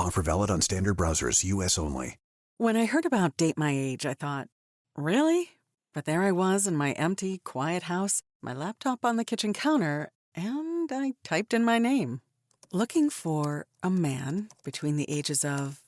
Offer valid on standard browsers, U.S. only. When I heard about Date My Age, I thought, really? But there I was in my empty, quiet house, my laptop on the kitchen counter, and I typed in my name. Looking for a man between the ages of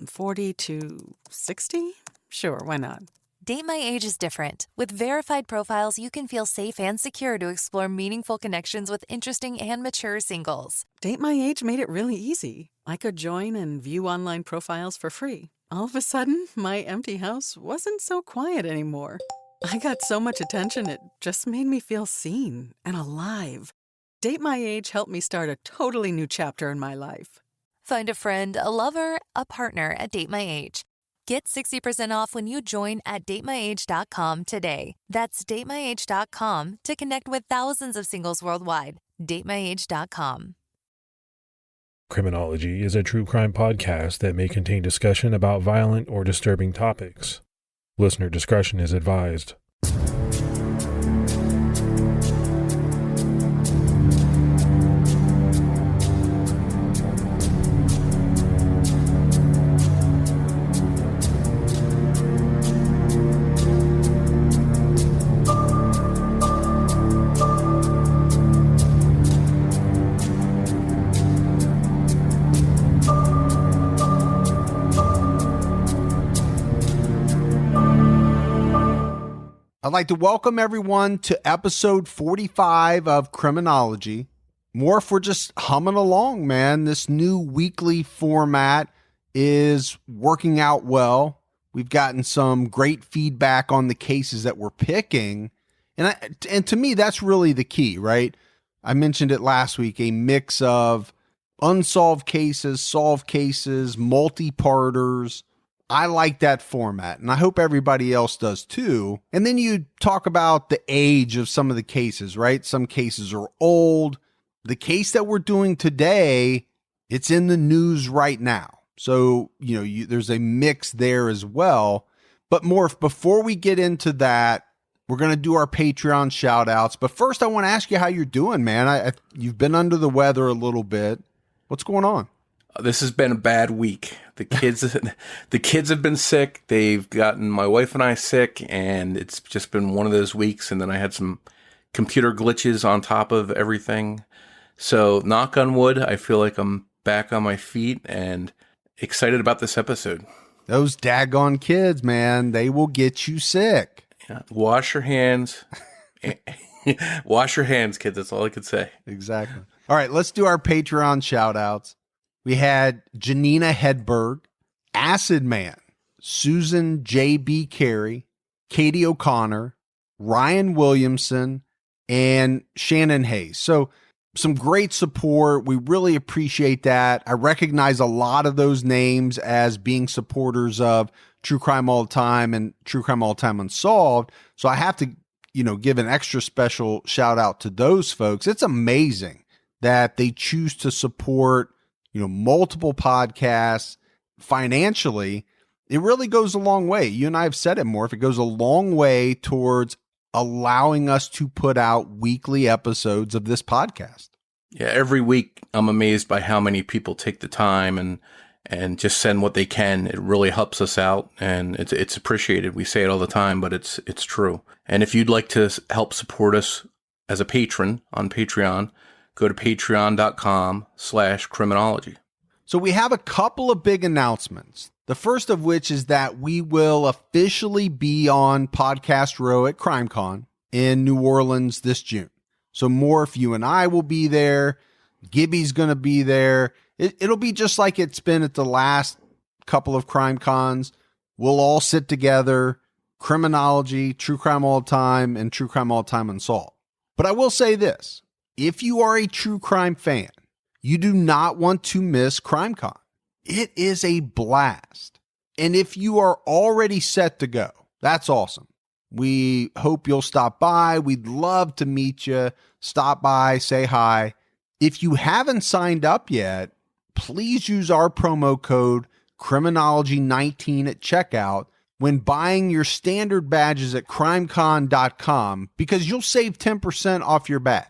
40 to 60? Sure, why not? Date My Age is different. With verified profiles, you can feel safe and secure to explore meaningful connections with interesting and mature singles. Date My Age made it really easy. I could join and view online profiles for free. All of a sudden, my empty house wasn't so quiet anymore. I got so much attention, it just made me feel seen and alive. Date My Age helped me start a totally new chapter in my life. Find a friend, a lover, a partner at Date My Age. Get 60% off when you join at datemyage.com today. That's datemyage.com to connect with thousands of singles worldwide. datemyage.com. Criminology is a true crime podcast that may contain discussion about violent or disturbing topics. Listener discretion is advised. I'd like to welcome everyone to episode 45 of Criminology. More if we're just humming along, man. This new weekly format is working out well. We've gotten some great feedback on the cases that we're picking. And to me, that's really the key, right? I mentioned it last week, a mix of unsolved cases, solved cases, multi-parters. I like that format, and I hope everybody else does too. And then you talk about the age of some of the cases, right? Some cases are old. The case that we're doing today, it's in the news right now. So, there's a mix there as well. But Morph, before we get into that, we're going to do our Patreon shout outs. But first, I want to ask you how you're doing, man. You've been under the weather a little bit. What's going on? This has been a bad week. The kids have been sick. They've gotten my wife and I sick, and it's just been one of those weeks. And then I had some computer glitches on top of everything. So knock on wood, I feel like I'm back on my feet and excited about this episode. Those daggone kids, man, they will get you sick. Yeah. Wash your hands. Wash your hands, kids. That's all I could say. Exactly. All right, let's do our Patreon shout outs. We had Janina Hedberg, Acid Man, Susan J.B. Carey, Katie O'Connor, Ryan Williamson, and Shannon Hayes. So some great support. We really appreciate that. I recognize a lot of those names as being supporters of True Crime All the Time and True Crime All the Time Unsolved. So I have to, give an extra special shout out to those folks. It's amazing that they choose to support multiple podcasts financially. It really goes a long way. You and I have said it more. If it goes a long way towards allowing us to put out weekly episodes of this podcast. Yeah, every week I'm amazed by how many people take the time and just send what they can. It really helps us out, and it's appreciated. We say it all the time, but it's true. And if you'd like to help support us as a patron on Patreon, go to patreon.com/criminology. So we have a couple of big announcements. The first of which is that we will officially be on Podcast Row at CrimeCon in New Orleans this June. So Morph, you and I will be there. Gibby's going to be there. It'll be just like it's been at the last couple of CrimeCons. We'll all sit together, Criminology, True Crime All the Time, and True Crime All the Time Unsolved. But I will say this. If you are a true crime fan, you do not want to miss CrimeCon. It is a blast. And if you are already set to go, that's awesome. We hope you'll stop by. We'd love to meet you. Stop by, say hi. If you haven't signed up yet, please use our promo code Criminology19 at checkout when buying your standard badges at crimecon.com because you'll save 10% off your badge.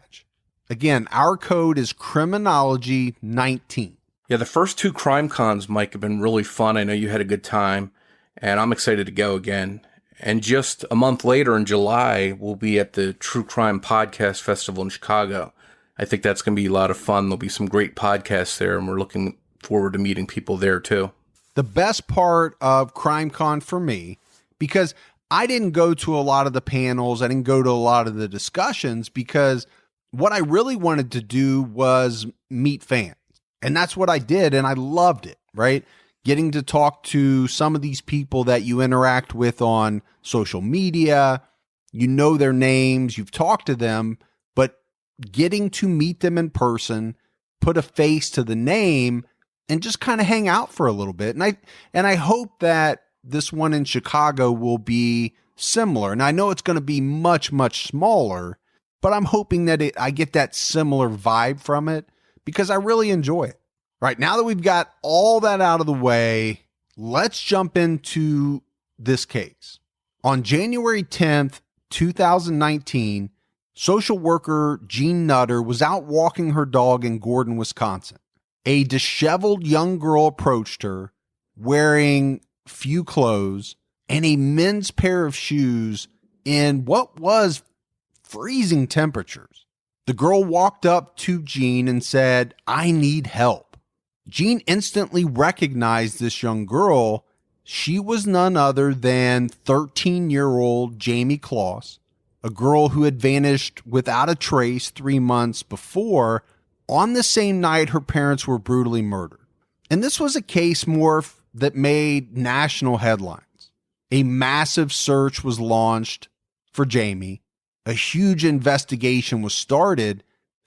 Again, our code is Criminology19. Yeah, the first two crime cons, Mike, have been really fun. I know you had a good time, and I'm excited to go again. And just a month later in July, we'll be at the True Crime Podcast Festival in Chicago. I think that's going to be a lot of fun. There'll be some great podcasts there, and we're looking forward to meeting people there too. The best part of CrimeCon for me, because I didn't go to a lot of the panels, I didn't go to a lot of the discussions, because what I really wanted to do was meet fans. And that's what I did, and I loved it, right? Getting to talk to some of these people that you interact with on social media, you know their names, you've talked to them, but getting to meet them in person, put a face to the name, and just kind of hang out for a little bit. And I hope that this one in Chicago will be similar. And I know it's going to be much, much smaller, but I'm hoping that I get that similar vibe from it because I really enjoy it. Right, now that we've got all that out of the way, let's jump into this case. On January 10th, 2019, social worker Jean Nutter was out walking her dog in Gordon, Wisconsin. A disheveled young girl approached her wearing few clothes and a men's pair of shoes in what was freezing temperatures. The girl walked up to Jean and said, "I need help." Jean instantly recognized this young girl. She was none other than 13-year-old Jayme Closs, a girl who had vanished without a trace 3 months before, on the same night her parents were brutally murdered. And this was a case, Morph, that made national headlines. A massive search was launched for Jayme. A huge investigation was started.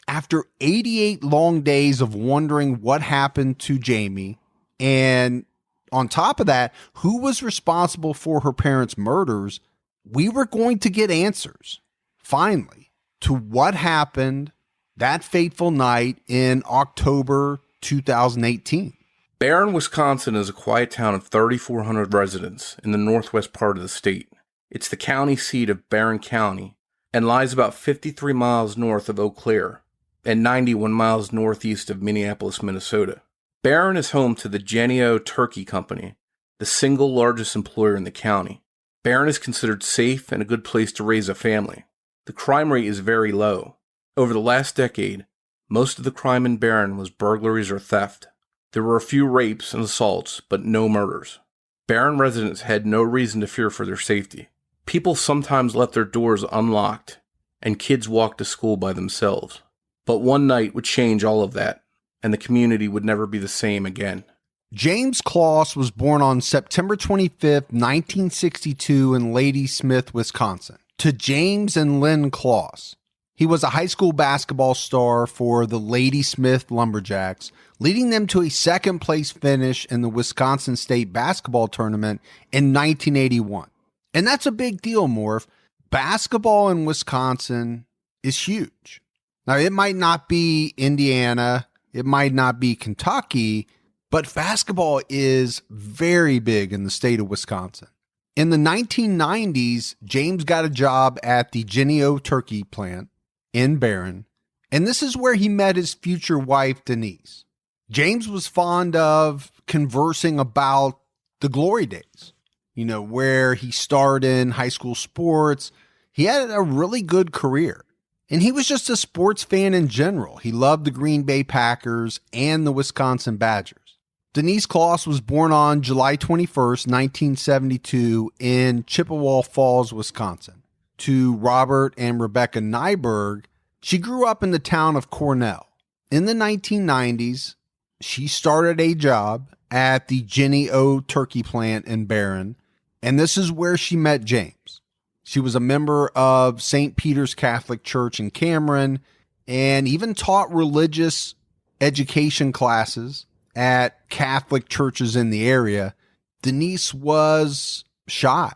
After 88 long days of wondering what happened to Jayme, and on top of that, who was responsible for her parents' murders, we were going to get answers, finally, to what happened that fateful night in October 2018. Barron, Wisconsin is a quiet town of 3,400 residents in the northwest part of the state. It's the county seat of Barron County and lies about 53 miles north of Eau Claire and 91 miles northeast of Minneapolis, Minnesota. Barron is home to the Jennie-O Turkey Company, the single largest employer in the county. Barron is considered safe and a good place to raise a family. The crime rate is very low. Over the last decade, most of the crime in Barron was burglaries or theft. There were a few rapes and assaults, but no murders. Barron residents had no reason to fear for their safety. People sometimes left their doors unlocked, and kids walked to school by themselves. But one night would change all of that, and the community would never be the same again. James Closs was born on September 25th, 1962 in Ladysmith, Wisconsin, to James and Lynn Closs. He was a high school basketball star for the Ladysmith Lumberjacks, leading them to a second-place finish in the Wisconsin State basketball tournament in 1981. And that's a big deal, Morph. Basketball in Wisconsin is huge. Now, it might not be Indiana, it might not be Kentucky, but basketball is very big in the state of Wisconsin. In the 1990s, James got a job at the Jennie-O Turkey plant in Barron, and this is where he met his future wife, Denise. James was fond of conversing about the glory days, where he starred in high school sports. He had a really good career. And he was just a sports fan in general. He loved the Green Bay Packers and the Wisconsin Badgers. Denise Closs was born on July 21st, 1972 in Chippewa Falls, Wisconsin. To Robert and Rebecca Nyberg, she grew up in the town of Cornell. In the 1990s, she started a job at the Jennie-O Turkey plant in Barron, and this is where she met James. She was a member of St. Peter's Catholic Church in Cameron and even taught religious education classes at Catholic churches in the area. Denise was shy.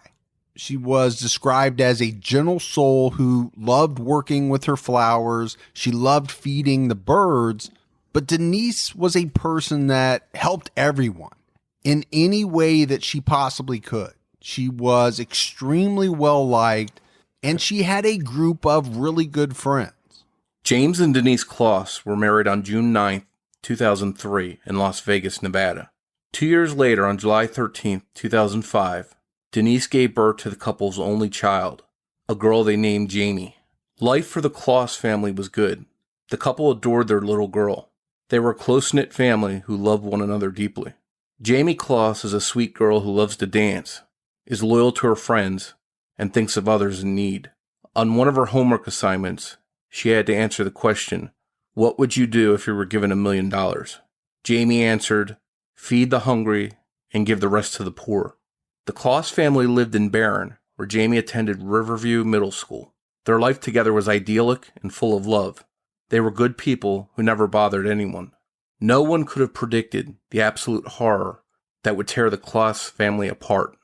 She was described as a gentle soul who loved working with her flowers. She loved feeding the birds. But Denise was a person that helped everyone in any way that she possibly could. She was extremely well-liked, and she had a group of really good friends. James and Denise Closs were married on June 9th, 2003, in Las Vegas, Nevada. 2 years later, on July 13, 2005, Denise gave birth to the couple's only child, a girl they named Jayme. Life for the Closs family was good. The couple adored their little girl. They were a close-knit family who loved one another deeply. Jayme Closs is a sweet girl who loves to dance, is loyal to her friends, and thinks of others in need. On one of her homework assignments, she had to answer the question, "What would you do if you were given $1 million?" Jayme answered, "Feed the hungry and give the rest to the poor." The Closs family lived in Barron, where Jayme attended Riverview Middle School. Their life together was idyllic and full of love. They were good people who never bothered anyone. No one could have predicted the absolute horror that would tear the Closs family apart.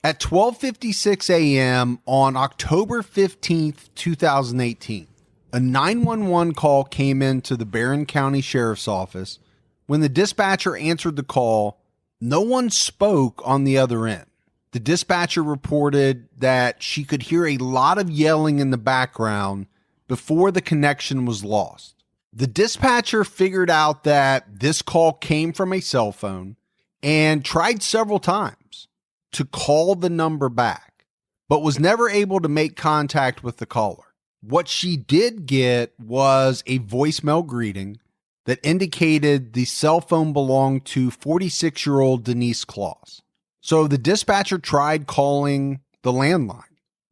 At 12:56 a.m. on October 15th, 2018, a 911 call came into the Barron County Sheriff's Office. When the dispatcher answered the call, no one spoke on the other end. The dispatcher reported that she could hear a lot of yelling in the background before the connection was lost. The dispatcher figured out that this call came from a cell phone and tried several times to call the number back, but was never able to make contact with the caller. What she did get was a voicemail greeting that indicated the cell phone belonged to 46-year-old Denise Closs. So the dispatcher tried calling the landline,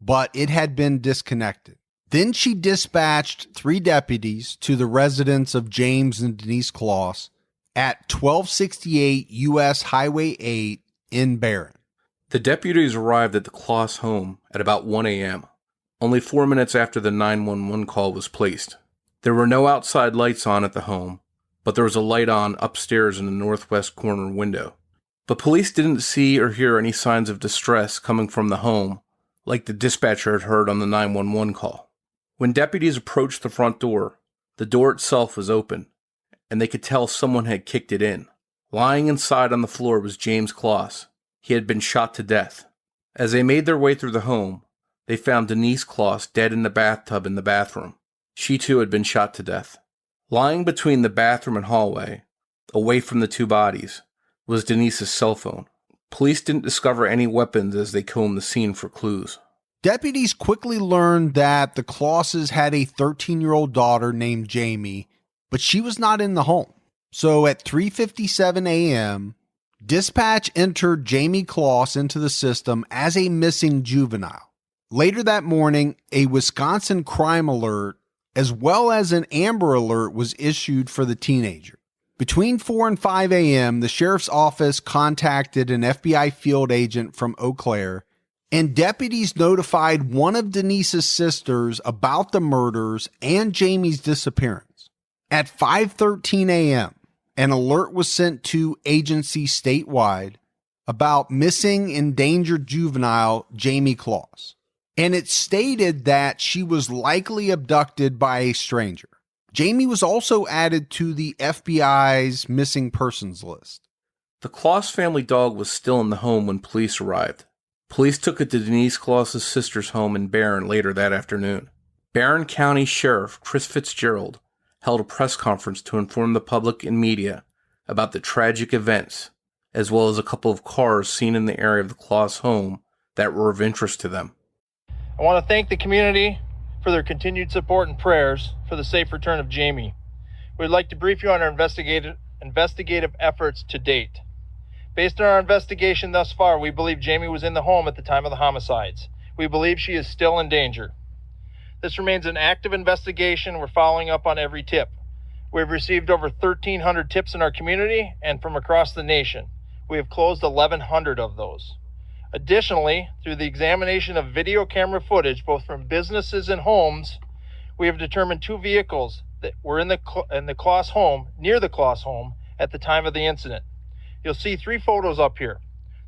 but it had been disconnected. Then she dispatched 3 deputies to the residence of James and Denise Closs at 1268 U.S. Highway 8 in Barron. The deputies arrived at the Closs home at about 1 a.m., only 4 minutes after the 911 call was placed. There were no outside lights on at the home, but there was a light on upstairs in the northwest corner window. But police didn't see or hear any signs of distress coming from the home, like the dispatcher had heard on the 911 call. When deputies approached the front door, the door itself was open, and they could tell someone had kicked it in. Lying inside on the floor was James Closs. He had been shot to death. As they made their way through the home, they found Denise Closs dead in the bathtub in the bathroom. She too had been shot to death. Lying between the bathroom and hallway, away from the 2 bodies, was Denise's cell phone. Police didn't discover any weapons as they combed the scene for clues. Deputies quickly learned that the Closses had a 13-year-old daughter named Jayme, but she was not in the home. So at 3:57 a.m., dispatch entered Jayme Closs into the system as a missing juvenile. Later that morning, a Wisconsin crime alert as well as an Amber Alert was issued for the teenager. Between 4 and 5 a.m., the sheriff's office contacted an FBI field agent from Eau Claire, and deputies notified one of Denise's sisters about the murders and Jayme's disappearance. At 5:13 a.m., an alert was sent to agencies statewide about missing endangered juvenile Jayme Closs, and it stated that she was likely abducted by a stranger. Jayme was also added to the FBI's missing persons list. The Closs family dog was still in the home when police arrived. Police took it to Denise Closs's sister's home in Barron later that afternoon. Barron County Sheriff Chris Fitzgerald held a press conference to inform the public and media about the tragic events, as well as a couple of cars seen in the area of the Closs home that were of interest to them. I want to thank the community for their continued support and prayers for the safe return of Jayme. We'd like to brief you on our investigative efforts to date. Based on our investigation thus far, we believe Jayme was in the home at the time of the homicides. We believe she is still in danger. This remains an active investigation. We're following up on every tip. We've received over 1,300 tips in our community and from across the nation. We have closed 1,100 of those. Additionally, through the examination of video camera footage, both from businesses and homes, we have determined 2 vehicles that were in the Closs home, near the Closs home, at the time of the incident. You'll see 3 photos up here.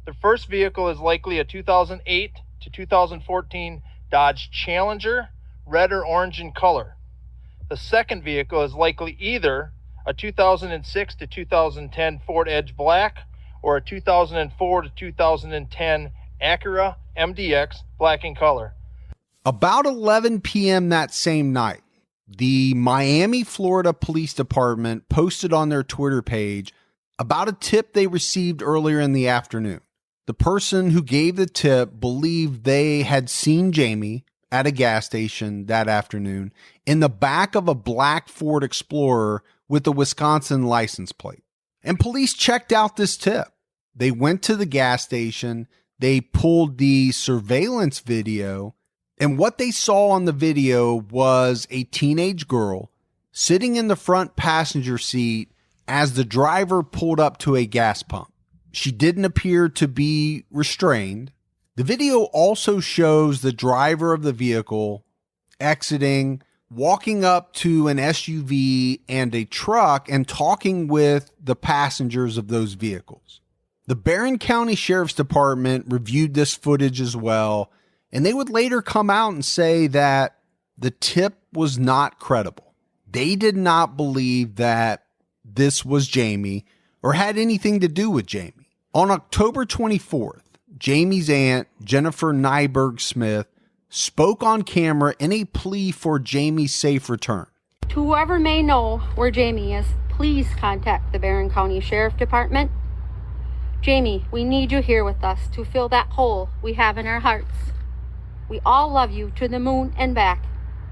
The first vehicle is likely a 2008 to 2014 Dodge Challenger, red or orange in color. The second vehicle is likely either a 2006 to 2010 Ford Edge Black or a 2004 to 2010 Acura MDX black in color. About 11 p.m. that same night, the Miami, Florida Police Department posted on their Twitter page about a tip they received earlier in the afternoon. The person who gave the tip believed they had seen Jayme at a gas station that afternoon in the back of a black Ford Explorer with a Wisconsin license plate. And police checked out this tip. They went to the gas station, they pulled the surveillance video, and what they saw on the video was a teenage girl sitting in the front passenger seat as the driver pulled up to a gas pump. She didn't appear to be restrained. The video also shows the driver of the vehicle exiting, walking up to an SUV and a truck and talking with the passengers of those vehicles. The Barron County Sheriff's Department reviewed this footage as well, and they would later come out and say that the tip was not credible. They did not believe that this was Jayme or had anything to do with Jayme. On October 24th, Jayme's aunt, Jennifer Nyberg Smith, spoke on camera in a plea for Jayme's safe return. To whoever may know where Jayme is, please contact the Barron County Sheriff Department. Jayme, we need you here with us to fill that hole we have in our hearts. We all love you to the moon and back,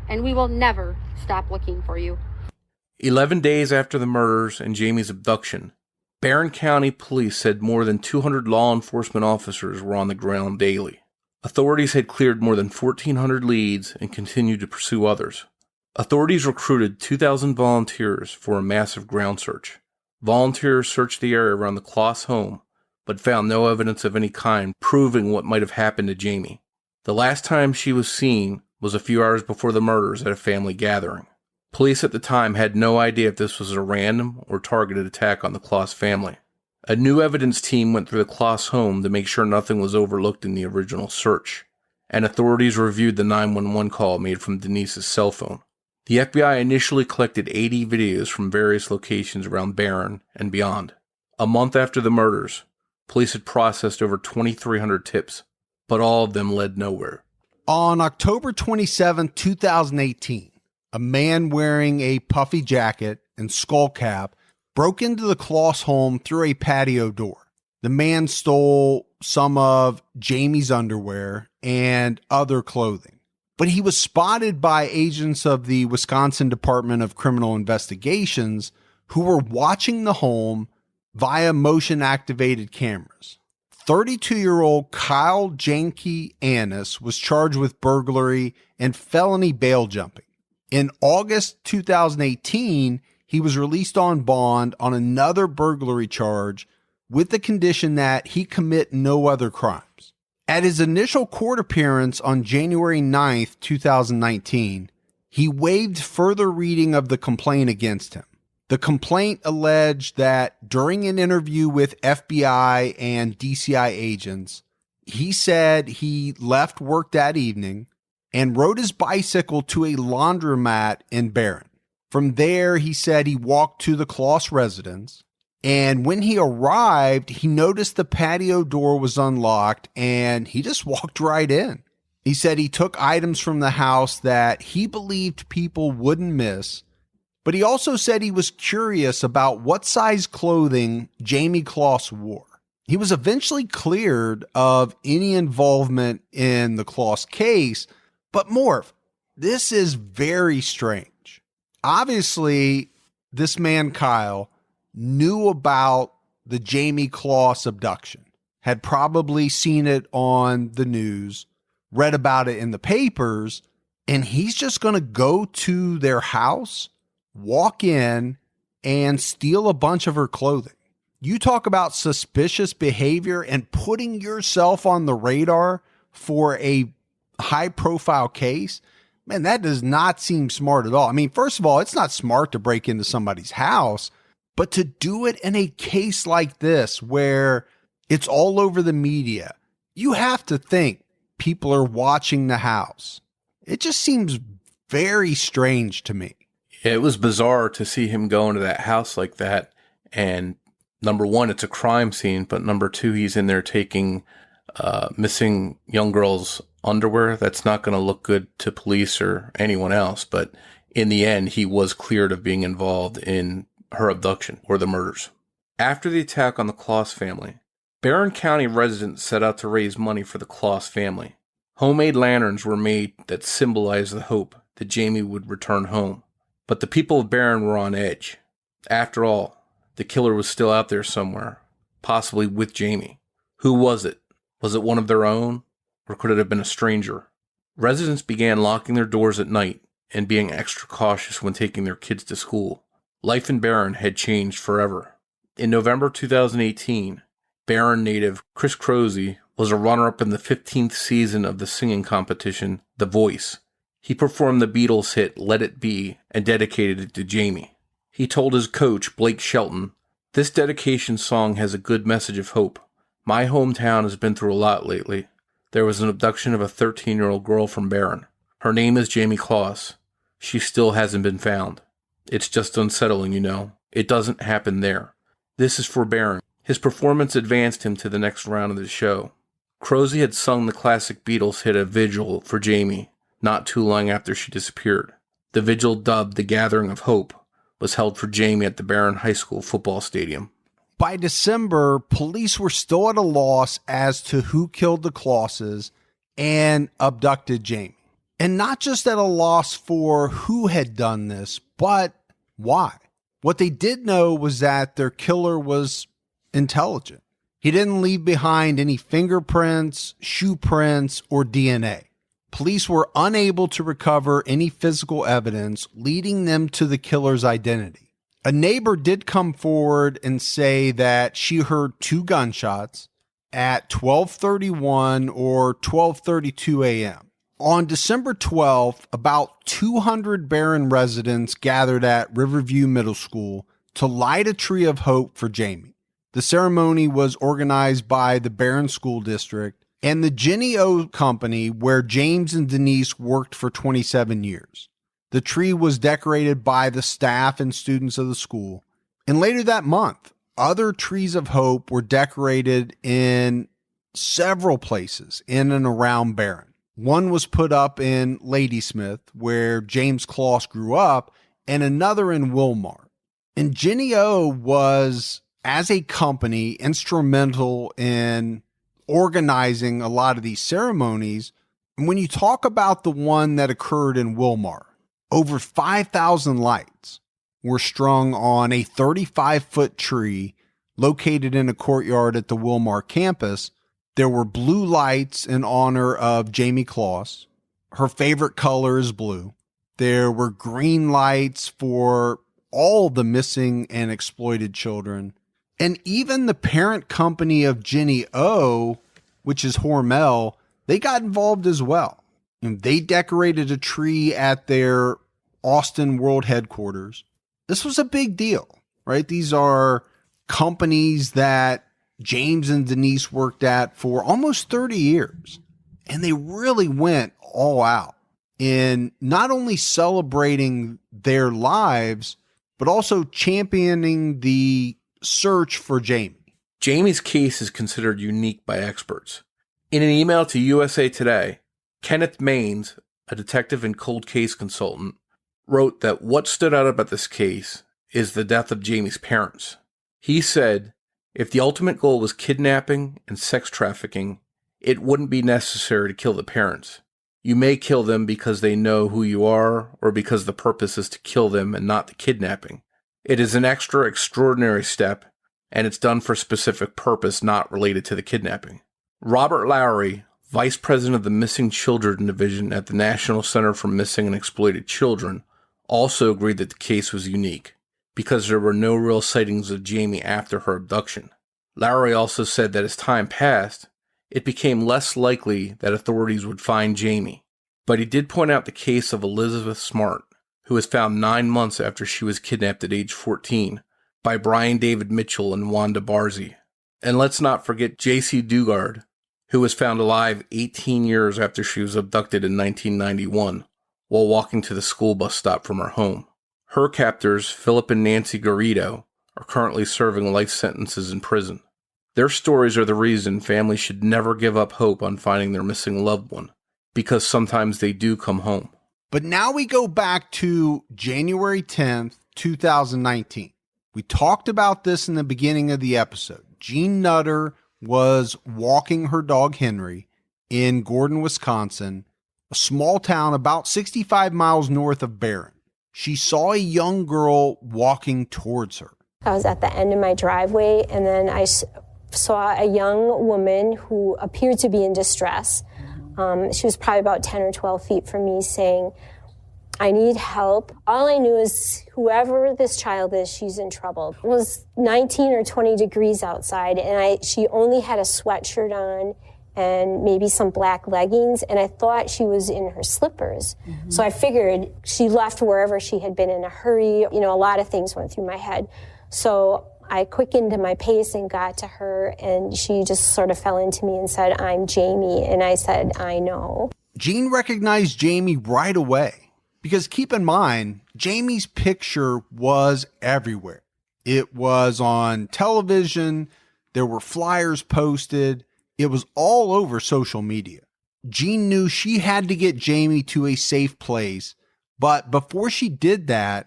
and we will never stop looking for you. 11 days after the murders and Jayme's abduction, Barron County Police said more than 200 law enforcement officers were on the ground daily. Authorities had cleared more than 1,400 leads and continued to pursue others. Authorities recruited 2,000 volunteers for a massive ground search. Volunteers searched the area around the Closs home, but found no evidence of any kind proving what might have happened to Jayme. The last time she was seen was a few hours before the murders at a family gathering. Police at the time had no idea if this was a random or targeted attack on the Closs family. A new evidence team went through the Closs home to make sure nothing was overlooked in the original search, and authorities reviewed the 911 call made from Denise's cell phone. The FBI initially collected 80 videos from various locations around Barron and beyond. A month after the murders, police had processed over 2,300 tips, but all of them led nowhere. On October 27, 2018, a man wearing a puffy jacket and skull cap broke into the Closs home through a patio door. The man stole some of Jayme's underwear and other clothing, but he was spotted by agents of the Wisconsin Department of Criminal Investigations who were watching the home via motion-activated cameras. 32-year-old Kyle Janke Annis was charged with burglary and felony bail jumping. In August 2018, he was released on bond on another burglary charge with the condition that he commit no other crimes. At his initial court appearance on January 9th, 2019, he waived further reading of the complaint against him. The complaint alleged that during an interview with FBI and DCI agents, he said he left work that evening and rode his bicycle to a laundromat in Barron. From there, he said he walked to the Closs residence, and when he arrived, he noticed the patio door was unlocked, and he just walked right in. He said he took items from the house that he believed people wouldn't miss, but he also said he was curious about what size clothing Jayme Closs wore. He was eventually cleared of any involvement in the Closs case, but Morph, this is very strange. Obviously, this man, Kyle, knew about the Jayme Closs abduction, had probably seen it on the news, read about it in the papers, and he's just going to go to their house, walk in, and steal a bunch of her clothing. You talk about suspicious behavior and putting yourself on the radar for a high-profile case. Man, that does not seem smart at all. I mean, first of all, it's not smart to break into somebody's house, but to do it in a case like this where it's all over the media, you have to think people are watching the house. It just seems very strange to me. It was bizarre to see him go into that house like that. And number one, it's a crime scene, but number two, he's in there taking missing young girls' underwear. That's not going to look good to police or anyone else, but In the end, he was cleared of being involved in her abduction or the murders. After the attack on the Closs family, Barron County residents set out to raise money for the Closs family. Homemade lanterns were made that symbolized the hope that Jayme would return home. But the people of Barron were on edge. After all, the killer was still out there somewhere, possibly with Jayme. Who was it? Was it one of their own? Or could it have been a stranger? Residents began locking their doors at night and being extra cautious when taking their kids to school. Life in Barron had changed forever. In November 2018, Barron native Chris Croce was a runner-up in the 15th season of the singing competition, The Voice. He performed the Beatles' hit Let It Be and dedicated it to Jayme. He told his coach, Blake Shelton, "This dedication song has a good message of hope. My hometown has been through a lot lately. There was an abduction of a 13-year-old girl from Barron. Her name is Jayme Closs. She still hasn't been found. It's just unsettling, you know. It doesn't happen there. This is for Barron." His performance advanced him to the next round of the show. Croce had sung the classic Beatles hit A Vigil for Jayme not too long after she disappeared. The vigil, dubbed the Gathering of Hope, was held for Jayme at the Barron High School football stadium. By December, police were still at a loss as to who killed the Closses and abducted Jayme. And not just at a loss for who had done this, but why. What they did know was that their killer was intelligent. He didn't leave behind any fingerprints, shoe prints, or DNA. Police were unable to recover any physical evidence leading them to the killer's identity. A neighbor did come forward and say that she heard 2 gunshots at 12:31 or 12:32 a.m. On December 12th, about 200 Barron residents gathered at Riverview Middle School to light a tree of hope for Jayme. The ceremony was organized by the Barron School District and the Jenny O Company, where James and Denise worked for 27 years. The tree was decorated by the staff and students of the school. And later that month, other trees of hope were decorated in several places in and around Barron. One was put up in Ladysmith, where James Closs grew up, and another in Wilmar. And Jenny O was, as a company, instrumental in organizing a lot of these ceremonies. And when you talk about the one that occurred in Wilmar, over 5,000 lights were strung on a 35-foot tree located in a courtyard at the Wilmar campus. There were blue lights in honor of Jayme Closs. Her favorite color is blue. There were green lights for all the missing and exploited children. And even the parent company of Jenny O, which is Hormel, they got involved as well. And they decorated a tree at their Austin World headquarters. This was a big deal, right? These are companies that James and Denise worked at for almost 30 years. And they really went all out in not only celebrating their lives, but also championing the search for Jayme. Jayme's case is considered unique by experts. In an email to USA Today, Kenneth Maines, a detective and cold case consultant, wrote that what stood out about this case is the death of Jayme's parents. He said, "If the ultimate goal was kidnapping and sex trafficking, it wouldn't be necessary to kill the parents. You may kill them because they know who you are or because the purpose is to kill them and not the kidnapping. It is an extraordinary step, and it's done for a specific purpose not related to the kidnapping." Robert Lowry, Vice President of the Missing Children Division at the National Center for Missing and Exploited Children, also agreed that the case was unique because there were no real sightings of Jayme after her abduction. Lowry also said that as time passed, it became less likely that authorities would find Jayme, but he did point out the case of Elizabeth Smart, who was found 9 months after she was kidnapped at age 14 by Brian David Mitchell and Wanda Barzy. And let's not forget J.C. Dugard, who was found alive 18 years after she was abducted in 1991 while walking to the school bus stop from her home. Her captors, Philip and Nancy Garrido, are currently serving life sentences in prison. Their stories are the reason families should never give up hope on finding their missing loved one, because sometimes they do come home. But now we go back to January 10th, 2019. We talked about this in the beginning of the episode. Jean Nutter was walking her dog Henry in Gordon, Wisconsin, a small town about 65 miles north of Barron. She saw a young girl walking towards her. I was at the end of my driveway, and then I saw a young woman who appeared to be in distress. She was probably about 10 or 12 feet from me, saying, "I need help." All I knew is whoever this child is, she's in trouble. It was 19 or 20 degrees outside, and she only had a sweatshirt on and maybe some black leggings, and I thought she was in her slippers. So I figured she left wherever she had been in a hurry. You know, a lot of things went through my head. So I quickened my pace and got to her, and she just sort of fell into me and said, "I'm Jayme." And I said, "I know." Jean recognized Jayme right away, because keep in mind, Jayme's picture was everywhere. It was on television. There were flyers posted. It was all over social media. Jean knew she had to get Jayme to a safe place, but before she did that,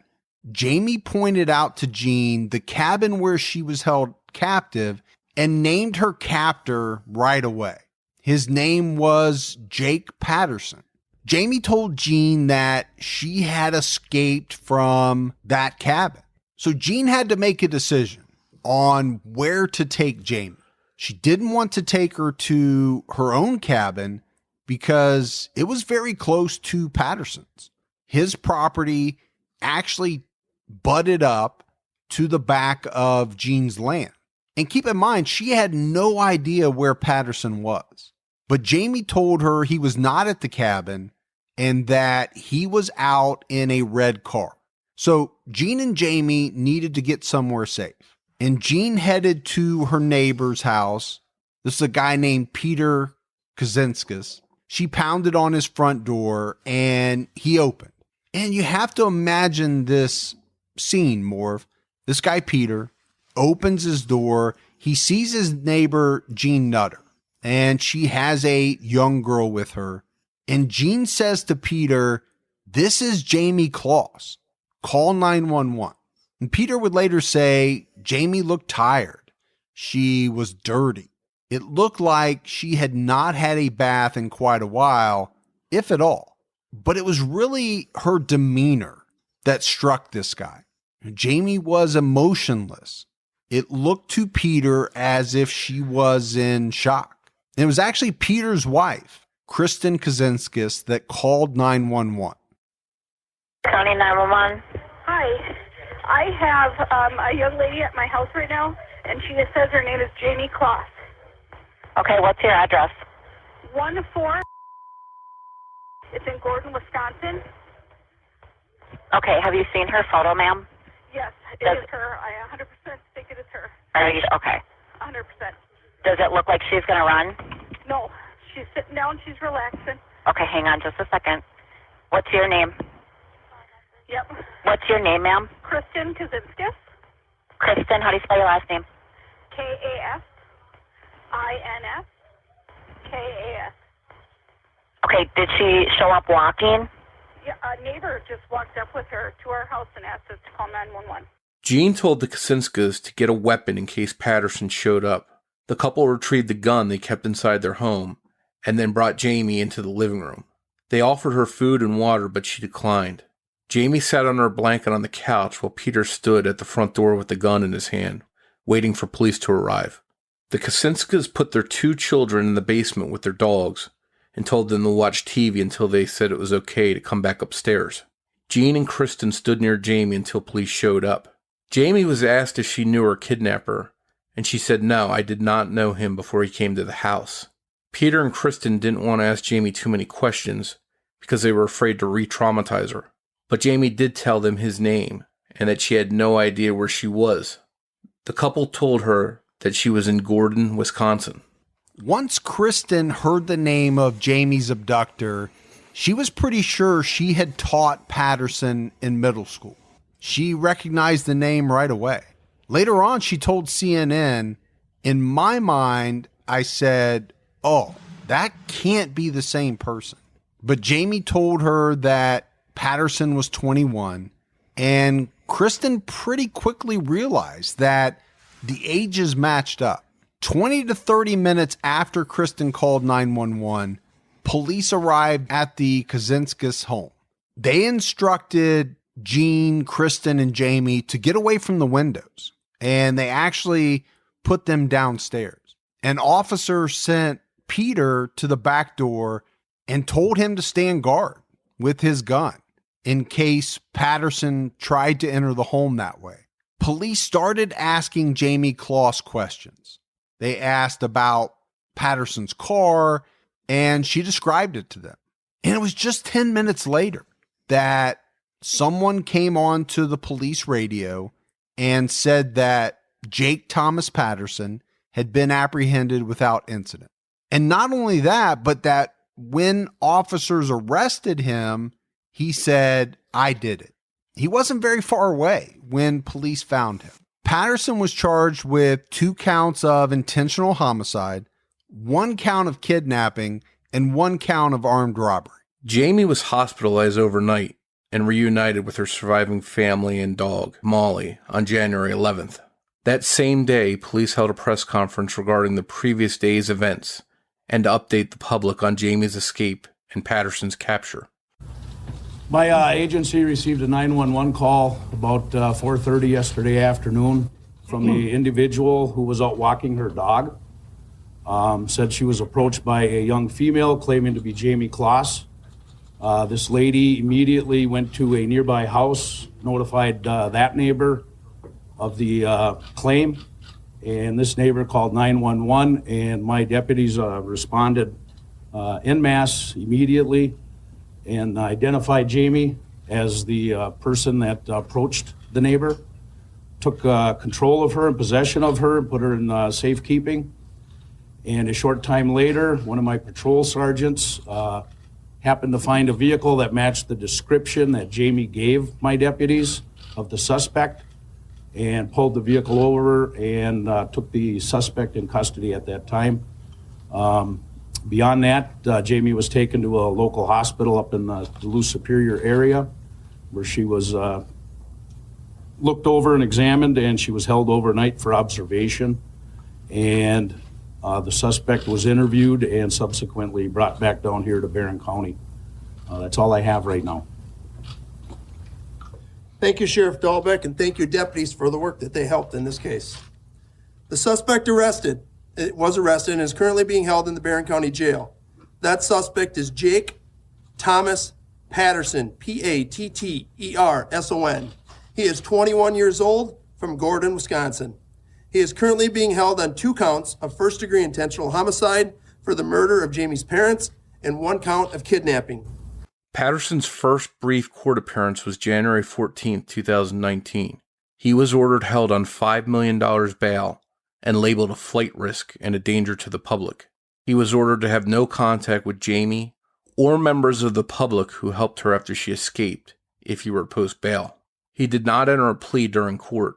Jayme pointed out to Jean the cabin where she was held captive and named her captor right away. His name was Jake Patterson. Jayme told Jean that she had escaped from that cabin. So Jean had to make a decision on where to take Jayme. She didn't want to take her to her own cabin because it was very close to Patterson's. His property actually butted up to the back of Jean's land. And keep in mind, she had no idea where Patterson was. But Jayme told her he was not at the cabin and that he was out in a red car. So Jean and Jayme needed to get somewhere safe. And Jean headed to her neighbor's house. This is a guy named Peter Kaczynskis. She pounded on his front door and he opened. And you have to imagine this scene, Morv. This guy, Peter, opens his door. He sees his neighbor, Jean Nutter, and she has a young girl with her. And Jean says to Peter, "This is Jayme Closs. Call 911. And Peter would later say, Jayme looked tired. She was dirty. It looked like she had not had a bath in quite a while, if at all. But it was really her demeanor that struck this guy. Jayme was emotionless. It looked to Peter as if she was in shock. And it was actually Peter's wife, Kristen Kaczynskis, that called 911. County 911. Hi. I have a young lady at my house right now, and she says her name is Jayme Closs. Okay, what's your address? 14. It's in Gordon, Wisconsin. Okay, have you seen her photo, ma'am? Yes, it is her. I 100% think it is her. Are you okay? 100%. Does it look like she's going to run? No, she's sitting down. She's relaxing. Okay, hang on just a second. What's your name? Yep. What's your name, ma'am? Kristen Kaczynskis. Kristen, how do you spell your last name? Kassinskas. Okay, did she show up walking? Yeah, a neighbor just walked up with her to our house and asked us to call 911. Jean told the Kaczynskis to get a weapon in case Patterson showed up. The couple retrieved the gun they kept inside their home and then brought Jayme into the living room. They offered her food and water, but she declined. Jayme sat on her blanket on the couch while Peter stood at the front door with the gun in his hand, waiting for police to arrive. The Kaczynskis put their 2 children in the basement with their dogs and told them to watch TV until they said it was okay to come back upstairs. Jean and Kristen stood near Jayme until police showed up. Jayme was asked if she knew her kidnapper, and she said no, I did not know him before he came to the house. Peter and Kristen didn't want to ask Jayme too many questions because they were afraid to re-traumatize her. But Jayme did tell them his name and that she had no idea where she was. The couple told her that she was in Gordon, Wisconsin. Once Kristen heard the name of Jayme's abductor, she was pretty sure she had taught Patterson in middle school. She recognized the name right away. Later on, she told CNN, in my mind, I said, oh, that can't be the same person. But Jayme told her that Patterson was 21, and Kristen pretty quickly realized that the ages matched up. 20 to 30 minutes after Kristen called 911, police arrived at the Kaczynskis home. They instructed Jean, Kristen, and Jayme to get away from the windows, and they actually put them downstairs. An officer sent Peter to the back door and told him to stand guard with his gun in case Patterson tried to enter the home that way. Police started asking Jayme Closs questions. They asked about Patterson's car, and she described it to them. And it was just 10 minutes later that someone came on to the police radio and said that Jake Thomas Patterson had been apprehended without incident. And not only that, but that when officers arrested him, he said, "I did it." He wasn't very far away when police found him. Patterson was charged with 2 counts of intentional homicide, 1 count of kidnapping, and 1 count of armed robbery. Jayme was hospitalized overnight and reunited with her surviving family and dog, Molly, on January 11th. That same day, police held a press conference regarding the previous day's events and to update the public on Jayme's escape and Patterson's capture. My agency received a 911 call about 4:30 yesterday afternoon from the individual who was out walking her dog. Said she was approached by a young female claiming to be Jayme Closs. This lady immediately went to a nearby house, notified that neighbor of the claim, and this neighbor called 911, and my deputies responded en masse immediately and identified Jayme as the person that approached the neighbor, took control of her and possession of her and put her in safekeeping. And a short time later, one of my patrol sergeants happened to find a vehicle that matched the description that Jayme gave my deputies of the suspect and pulled the vehicle over and took the suspect in custody at that time. Beyond that, Jayme was taken to a local hospital up in the Duluth Superior area where she was looked over and examined, and she was held overnight for observation. And the suspect was interviewed and subsequently brought back down here to Barron County. That's all I have right now. Thank you, Sheriff Dahlbeck, and thank you, deputies, for the work that they helped in this case. The suspect was arrested and is currently being held in the Barron County Jail. That suspect is Jake Thomas Patterson, Patterson. He is 21 years old, from Gordon, Wisconsin. He is currently being held on 2 counts of first-degree intentional homicide for the murder of Jayme's parents and 1 count of kidnapping. Patterson's first brief court appearance was January 14, 2019. He was ordered held on $5 million bail and labeled a flight risk and a danger to the public. He was ordered to have no contact with Jayme or members of the public who helped her after she escaped if he were post bail. He did not enter a plea during court.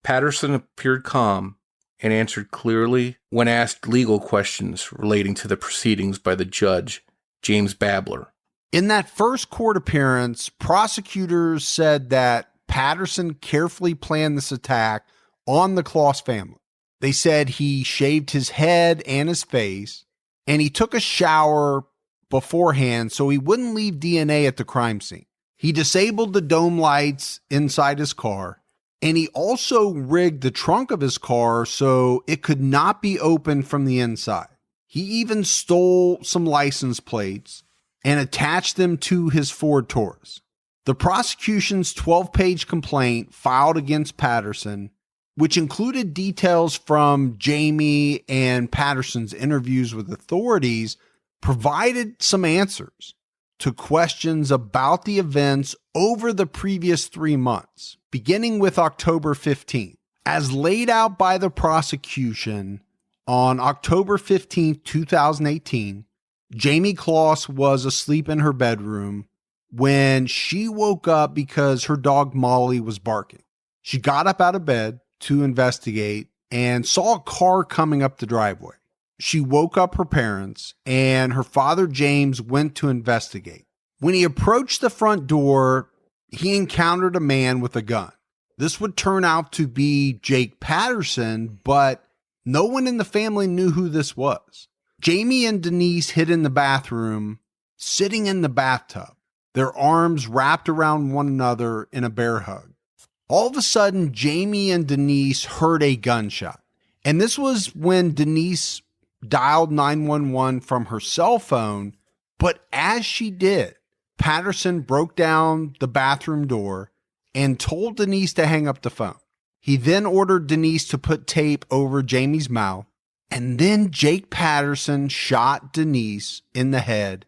Patterson appeared calm and answered clearly when asked legal questions relating to the proceedings by the judge, James Babler. In that first court appearance, prosecutors said that Patterson carefully planned this attack on the Closs family. They said he shaved his head and his face, and he took a shower beforehand so he wouldn't leave DNA at the crime scene. He disabled the dome lights inside his car, and he also rigged the trunk of his car so it could not be opened from the inside. He even stole some license plates and attached them to his Ford Taurus. The prosecution's 12-page complaint filed against Patterson, which included details from Jayme and Patterson's interviews with authorities, provided some answers to questions about the events over the previous 3 months, beginning with October 15th. As laid out by the prosecution, on October 15th, 2018, Jayme Closs was asleep in her bedroom when she woke up because her dog Molly was barking. She got up out of bed to investigate and saw a car coming up the driveway. She woke up her parents, and her father James went to investigate. When he approached the front door, he encountered a man with a gun. This would turn out to be Jake Patterson, but no one in the family knew who this was. Jayme and Denise hid in the bathroom, sitting in the bathtub, their arms wrapped around one another in a bear hug. All of a sudden, Jayme and Denise heard a gunshot. And this was when Denise dialed 911 from her cell phone. But as she did, Patterson broke down the bathroom door and told Denise to hang up the phone. He then ordered Denise to put tape over Jayme's mouth. And then Jake Patterson shot Denise in the head,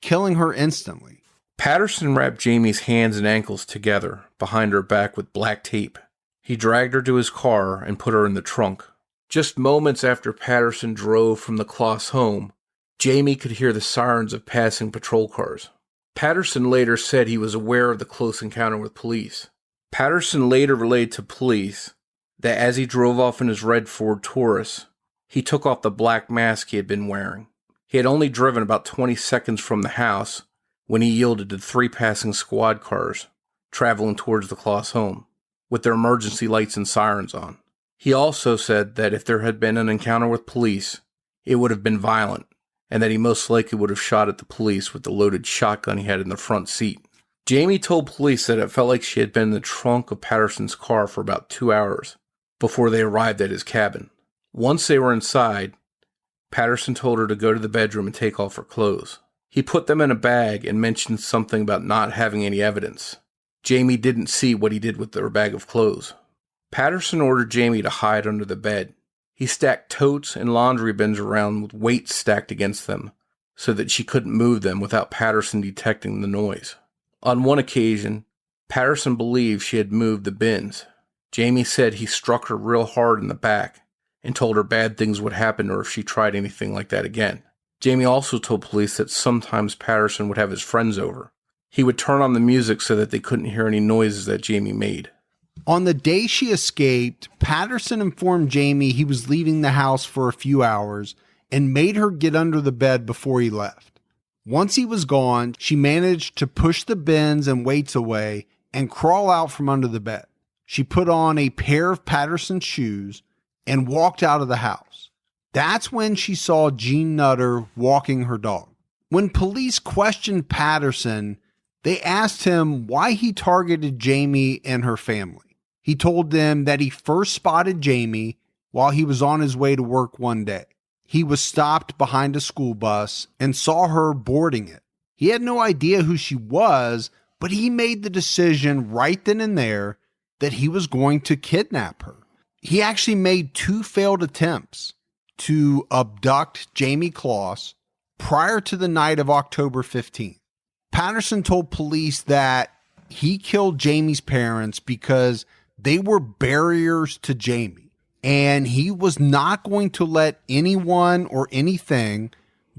killing her instantly. Patterson wrapped Jayme's hands and ankles together behind her back with black tape. He dragged her to his car and put her in the trunk. Just moments after Patterson drove from the Closs home, Jayme could hear the sirens of passing patrol cars. Patterson later said he was aware of the close encounter with police. Patterson later relayed to police that as he drove off in his red Ford Taurus, he took off the black mask he had been wearing. He had only driven about 20 seconds from the house when he yielded to 3 passing squad cars traveling towards the Closs home, with their emergency lights and sirens on. He also said that if there had been an encounter with police, it would have been violent, and that he most likely would have shot at the police with the loaded shotgun he had in the front seat. Jayme told police that it felt like she had been in the trunk of Patterson's car for about 2 hours before they arrived at his cabin. Once they were inside, Patterson told her to go to the bedroom and take off her clothes. He put them in a bag and mentioned something about not having any evidence. Jayme didn't see what he did with her bag of clothes. Patterson ordered Jayme to hide under the bed. He stacked totes and laundry bins around with weights stacked against them so that she couldn't move them without Patterson detecting the noise. On one occasion, Patterson believed she had moved the bins. Jayme said he struck her real hard in the back and told her bad things would happen to her if she tried anything like that again. Jayme also told police that sometimes Patterson would have his friends over. He would turn on the music so that they couldn't hear any noises that Jayme made. On the day she escaped, Patterson informed Jayme he was leaving the house for a few hours and made her get under the bed before he left. Once he was gone, she managed to push the bins and weights away and crawl out from under the bed. She put on a pair of Patterson's shoes and walked out of the house. That's when she saw Gene Nutter walking her dog. When police questioned Patterson, they asked him why he targeted Jayme and her family. He told them that he first spotted Jayme while he was on his way to work one day. He was stopped behind a school bus and saw her boarding it. He had no idea who she was, but he made the decision right then and there that he was going to kidnap her. He actually made 2 failed attempts to abduct Jayme Closs prior to the night of October 15th. Patterson told police that he killed Jayme's parents because they were barriers to Jayme, and he was not going to let anyone or anything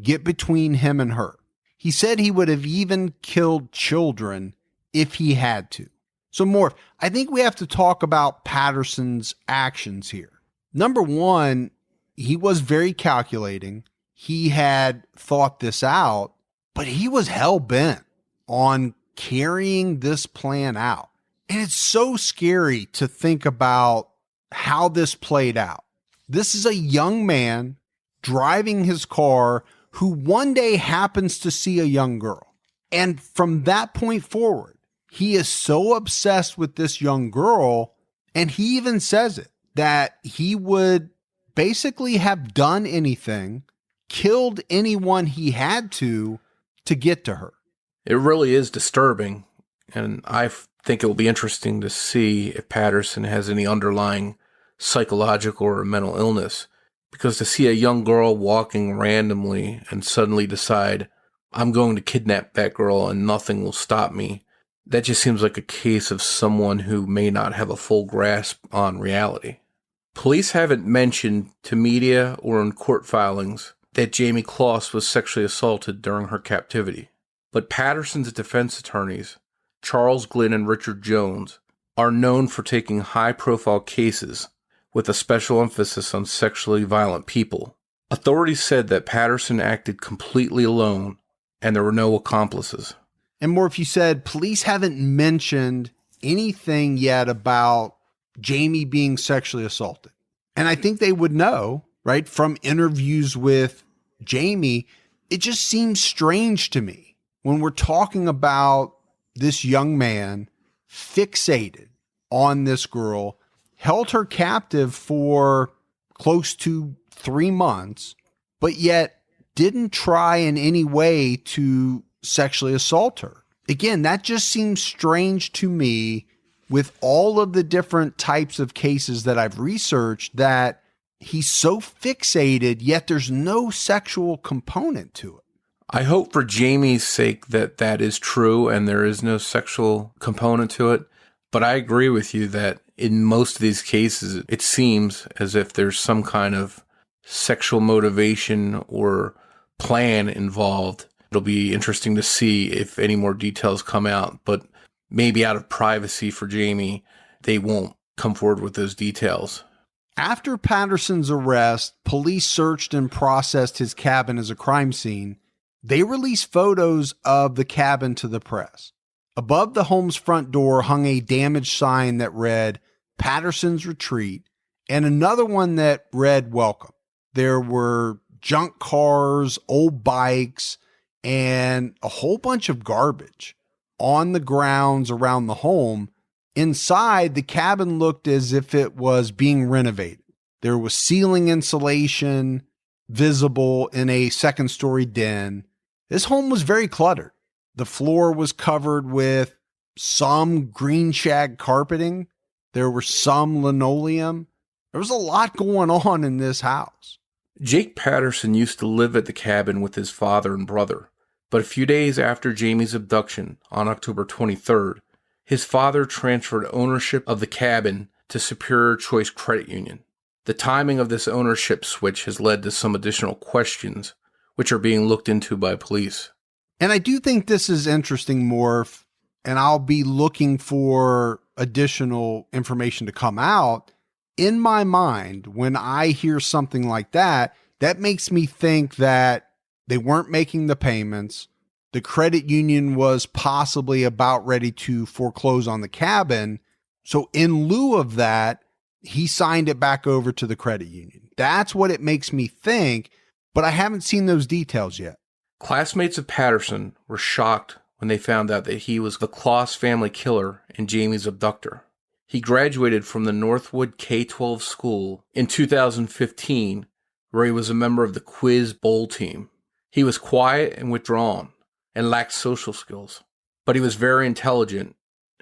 get between him and her. He said he would have even killed children if he had to. So Morph, I think we have to talk about Patterson's actions here. Number one, he was very calculating. He had thought this out, but he was hell-bent on carrying this plan out. And it's so scary to think about how this played out. This is a young man driving his car who one day happens to see a young girl. And from that point forward, he is so obsessed with this young girl, and he even says it, that he would basically have done anything, killed anyone he had to get to her. It really is disturbing, and I think it will be interesting to see if Patterson has any underlying psychological or mental illness, because to see a young girl walking randomly and suddenly decide, I'm going to kidnap that girl and nothing will stop me, that just seems like a case of someone who may not have a full grasp on reality. Police haven't mentioned to media or in court filings that Jayme Closs was sexually assaulted during her captivity. But Patterson's defense attorneys, Charles Glynn and Richard Jones, are known for taking high-profile cases with a special emphasis on sexually violent people. Authorities said that Patterson acted completely alone and there were no accomplices. And Morph, you said police haven't mentioned anything yet about Jayme being sexually assaulted. And I think they would know, right, from interviews with Jayme. It just seems strange to me when we're talking about this young man fixated on this girl, held her captive for close to 3 months, but yet didn't try in any way to sexually assault her. Again, that just seems strange to me with all of the different types of cases that I've researched, that he's so fixated, yet there's no sexual component to it. I hope for Jayme's sake that that is true and there is no sexual component to it. But I agree with you that in most of these cases, it seems as if there's some kind of sexual motivation or plan involved. It'll be interesting to see if any more details come out, but maybe out of privacy for Jayme, they won't come forward with those details. After Patterson's arrest, police searched and processed his cabin as a crime scene. They released photos of the cabin to the press. Above the home's front door hung a damaged sign that read Patterson's Retreat and another one that read Welcome. There were junk cars, old bikes, and a whole bunch of garbage on the grounds around the home. Inside, the cabin looked as if it was being renovated. There was ceiling insulation visible in a second-story den. This home was very cluttered. The floor was covered with some green shag carpeting. There were some linoleum. There was a lot going on in this house. Jake Patterson used to live at the cabin with his father and brother, but a few days after Jayme's abduction on October 23rd, his father transferred ownership of the cabin to Superior Choice Credit Union. The timing of this ownership switch has led to some additional questions, which are being looked into by police. And I do think this is interesting, Morph, and I'll be looking for additional information to come out. In my mind, when I hear something like that, that makes me think that they weren't making the payments. The credit union was possibly about ready to foreclose on the cabin. So in lieu of that, he signed it back over to the credit union. That's what it makes me think, but I haven't seen those details yet. Classmates of Patterson were shocked when they found out that he was the Closs family killer and Jayme's abductor. He graduated from the Northwood K-12 school in 2015, where he was a member of the Quiz Bowl team. He was quiet and withdrawn and lacked social skills, but he was very intelligent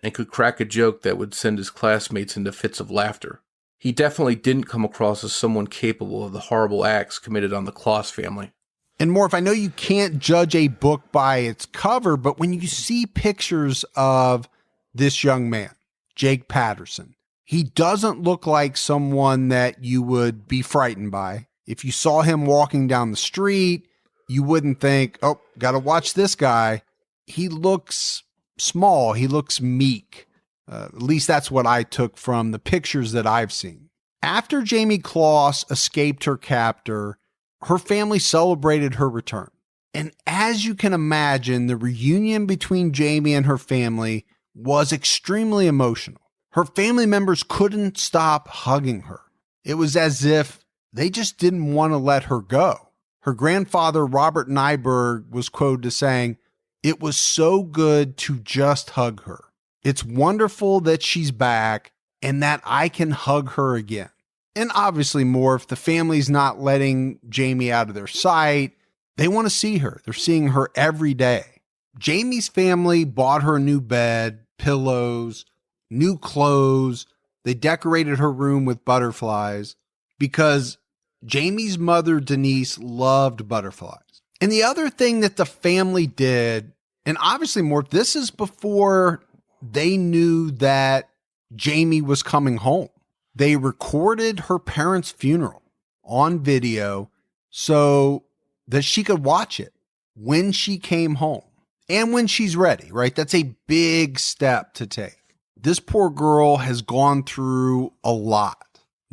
and could crack a joke that would send his classmates into fits of laughter. He definitely didn't come across as someone capable of the horrible acts committed on the Closs family. And Morph, I know you can't judge a book by its cover, but when you see pictures of this young man, Jake Patterson, he doesn't look like someone that you would be frightened by. If you saw him walking down the street, you wouldn't think, oh, got to watch this guy. He looks small. He looks meek. At least that's what I took from the pictures that I've seen. After Jayme Closs escaped her captor, her family celebrated her return. And as you can imagine, the reunion between Jayme and her family was extremely emotional. Her family members couldn't stop hugging her. It was as if they just didn't want to let her go. Her grandfather, Robert Nyberg, was quoted as saying, "It was so good to just hug her. It's wonderful that she's back and that I can hug her again." And obviously, more, if the family's not letting Jayme out of their sight, they want to see her. They're seeing her every day. Jayme's family bought her a new bed, pillows, new clothes. They decorated her room with butterflies because Jayme's mother, Denise, loved butterflies. And the other thing that the family did, and obviously more, this is before they knew that Jayme was coming home. They recorded her parents' funeral on video so that she could watch it when she came home and when she's ready, right? That's a big step to take. This poor girl has gone through a lot.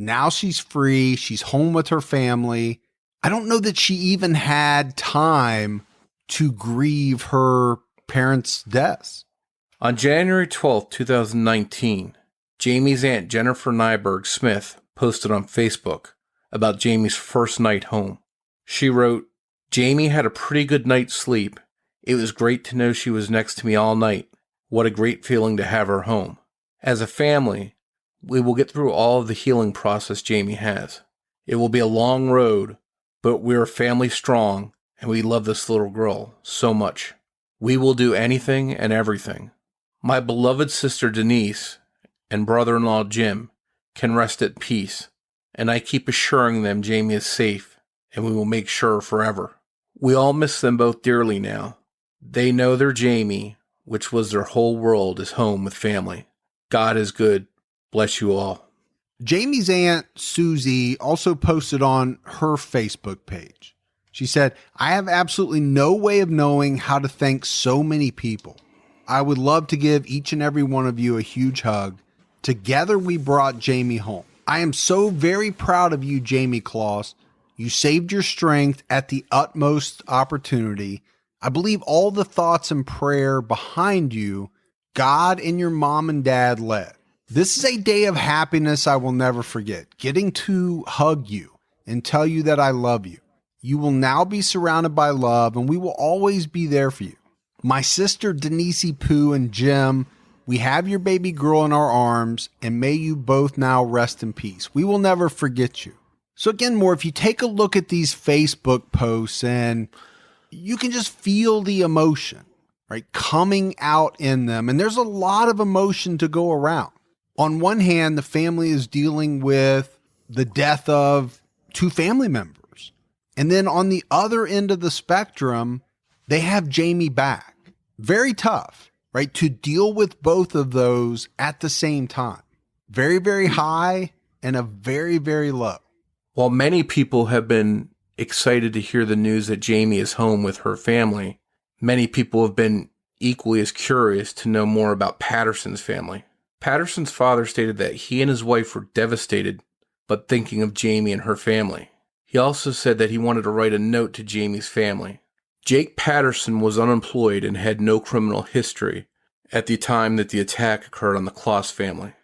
Now she's free. She's home with her family. I don't know that she even had time to grieve her parents' deaths. On January 12th, 2019, Jayme's aunt Jennifer Nyberg Smith posted on Facebook about Jayme's first night home. She wrote, "Jayme had a pretty good night's sleep. It was great to know she was next to me all night. What a great feeling to have her home. As a family, we will get through all of the healing process Jayme has. It will be a long road, but we're family strong and we love this little girl so much. We will do anything and everything. My beloved sister Denise and brother-in-law Jim can rest at peace, and I keep assuring them Jayme is safe and we will make sure forever. We all miss them both dearly now. They know their Jayme, which was their whole world, is home with family. God is good. Bless you all." Jayme's aunt, Susie, also posted on her Facebook page. She said, "I have absolutely no way of knowing how to thank so many people. I would love to give each and every one of you a huge hug. Together we brought Jayme home. I am so very proud of you, Jayme Closs. You saved your strength at the utmost opportunity. I believe all the thoughts and prayer behind you, God and your mom and dad led. This is a day of happiness I will never forget. Getting to hug you and tell you that I love you. You will now be surrounded by love and we will always be there for you. My sister Denise Pooh and Jim, we have your baby girl in our arms and may you both now rest in peace. We will never forget you." So again, more, if you take a look at these Facebook posts and you can just feel the emotion, right, coming out in them. And there's a lot of emotion to go around. On one hand, the family is dealing with the death of two family members. And then on the other end of the spectrum, they have Jayme back. Very tough, right, to deal with both of those at the same time. Very, very high and a very, very low. While many people have been excited to hear the news that Jayme is home with her family, many people have been equally as curious to know more about Patterson's family. Patterson's father stated that he and his wife were devastated, but thinking of Jayme and her family. He also said that he wanted to write a note to Jayme's family. Jake Patterson was unemployed and had no criminal history at the time that the attack occurred on the Closs family.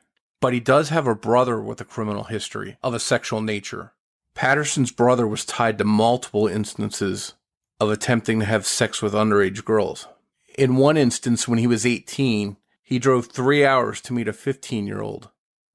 But he does have a brother with a criminal history of a sexual nature. Patterson's brother was tied to multiple instances of attempting to have sex with underage girls. In one instance, when he was 18, he drove 3 hours to meet a 15-year-old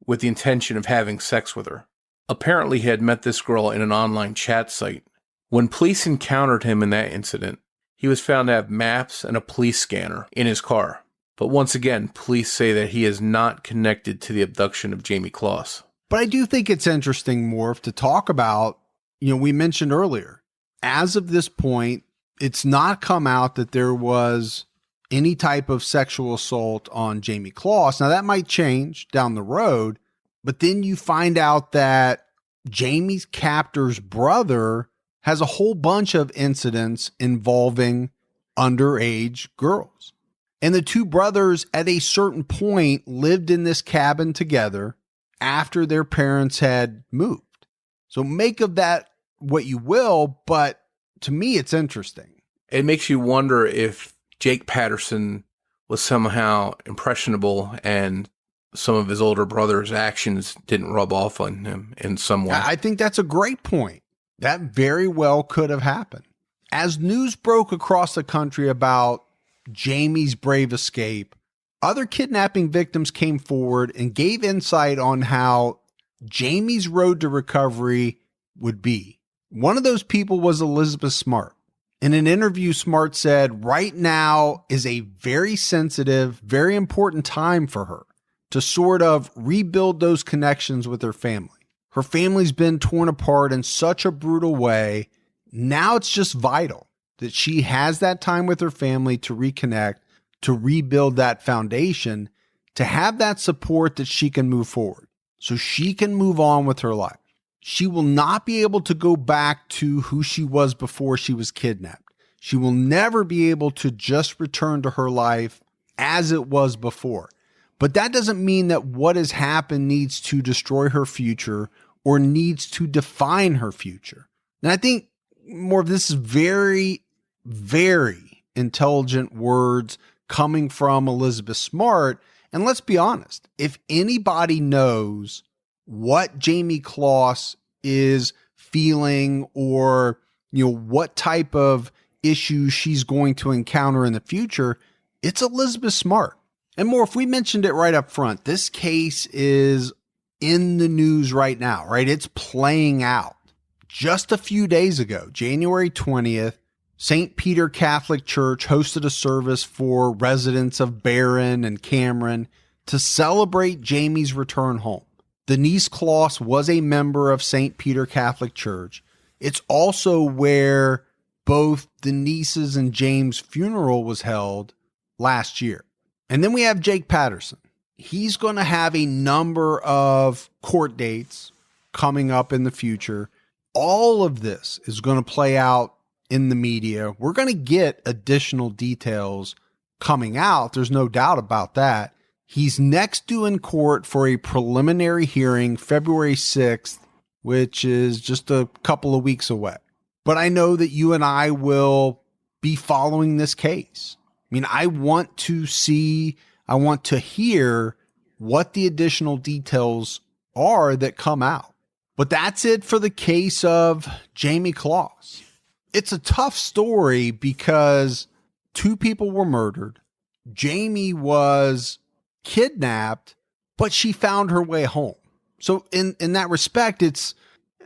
with the intention of having sex with her. Apparently, he had met this girl in an online chat site. When police encountered him in that incident, he was found to have maps and a police scanner in his car. But once again, police say that he is not connected to the abduction of Jayme Closs. But I do think it's interesting, Morph, to talk about, we mentioned earlier, as of this point, it's not come out that there was any type of sexual assault on Jayme Closs. Now, that might change down the road, but then you find out that Jayme's captor's brother has a whole bunch of incidents involving underage girls. And the two brothers at a certain point lived in this cabin together after their parents had moved. So make of that what you will, but to me, it's interesting. It makes you wonder if Jake Patterson was somehow impressionable and some of his older brother's actions didn't rub off on him in some way. I think that's a great point. That very well could have happened. As news broke across the country about Jayme's brave escape, other kidnapping victims came forward and gave insight on how Jayme's road to recovery would be. One of those people was Elizabeth Smart. In an interview, Smart said, right now is a very sensitive, very important time for her to sort of rebuild those connections with her family. Her family's been torn apart in such a brutal way. Now it's just vital that she has that time with her family to reconnect, to rebuild that foundation, to have that support that she can move forward so she can move on with her life. She will not be able to go back to who she was before she was kidnapped. She will never be able to just return to her life as it was before. But that doesn't mean that what has happened needs to destroy her future or needs to define her future. And I think more of this is very, very intelligent words coming from Elizabeth Smart. And let's be honest, if anybody knows what Jayme Closs is feeling or, what type of issues she's going to encounter in the future, it's Elizabeth Smart. And more, if we mentioned it right up front, this case is in the news right now, right? It's playing out. Just a few days ago, January 20th, St. Peter Catholic Church hosted a service for residents of Barron and Cameron to celebrate Jayme's return home. Denise Closs was a member of St. Peter Catholic Church. It's also where both Denise's and James' funeral was held last year. And then we have Jake Patterson. He's going to have a number of court dates coming up in the future. All of this is going to play out in the media. We're going to get additional details coming out. There's no doubt about that. He's next due in court for a preliminary hearing February 6th, which is just a couple of weeks away. But I know that you and I will be following this case. I mean, I want to hear what the additional details are that come out. But that's it for the case of Jayme Closs. It's a tough story because two people were murdered. Jayme was kidnapped, but she found her way home. So in that respect, it's,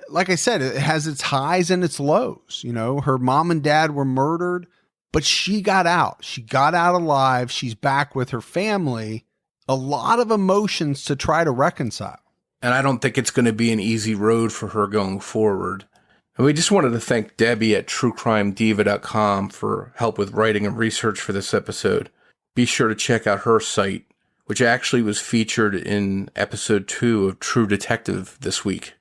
like I said, it has its highs and its lows. Her mom and dad were murdered, but she got out. She got out alive. She's back with her family. A lot of emotions to try to reconcile. And I don't think it's going to be an easy road for her going forward. And we just wanted to thank Debbie at truecrimediva.com for help with writing and research for this episode. Be sure to check out her site, which actually was featured in episode 2 of True Detective this week.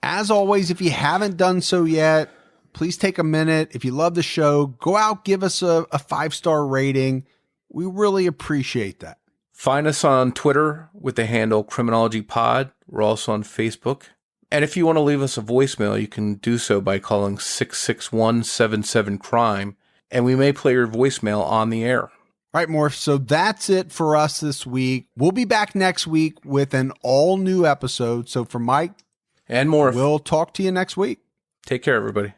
As always, if you haven't done so yet, please take a minute. If you love the show, go out, give us a 5-star rating. We really appreciate that. Find us on Twitter with the handle Criminology Pod. We're also on Facebook. And if you want to leave us a voicemail, you can do so by calling 661-77-CRIME, and we may play your voicemail on the air. All right, Morph. So that's it for us this week. We'll be back next week with an all-new episode. So for Mike and Morph, we'll talk to you next week. Take care, everybody.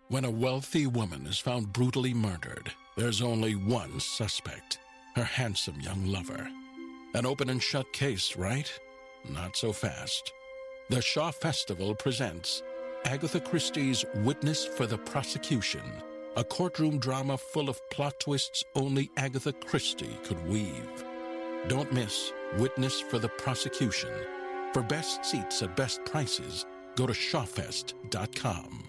When a wealthy woman is found brutally murdered, there's only one suspect, her handsome young lover. An open and shut case, right? Not so fast. The Shaw Festival presents Agatha Christie's Witness for the Prosecution, a courtroom drama full of plot twists only Agatha Christie could weave. Don't miss Witness for the Prosecution. For best seats at best prices, go to shawfest.com.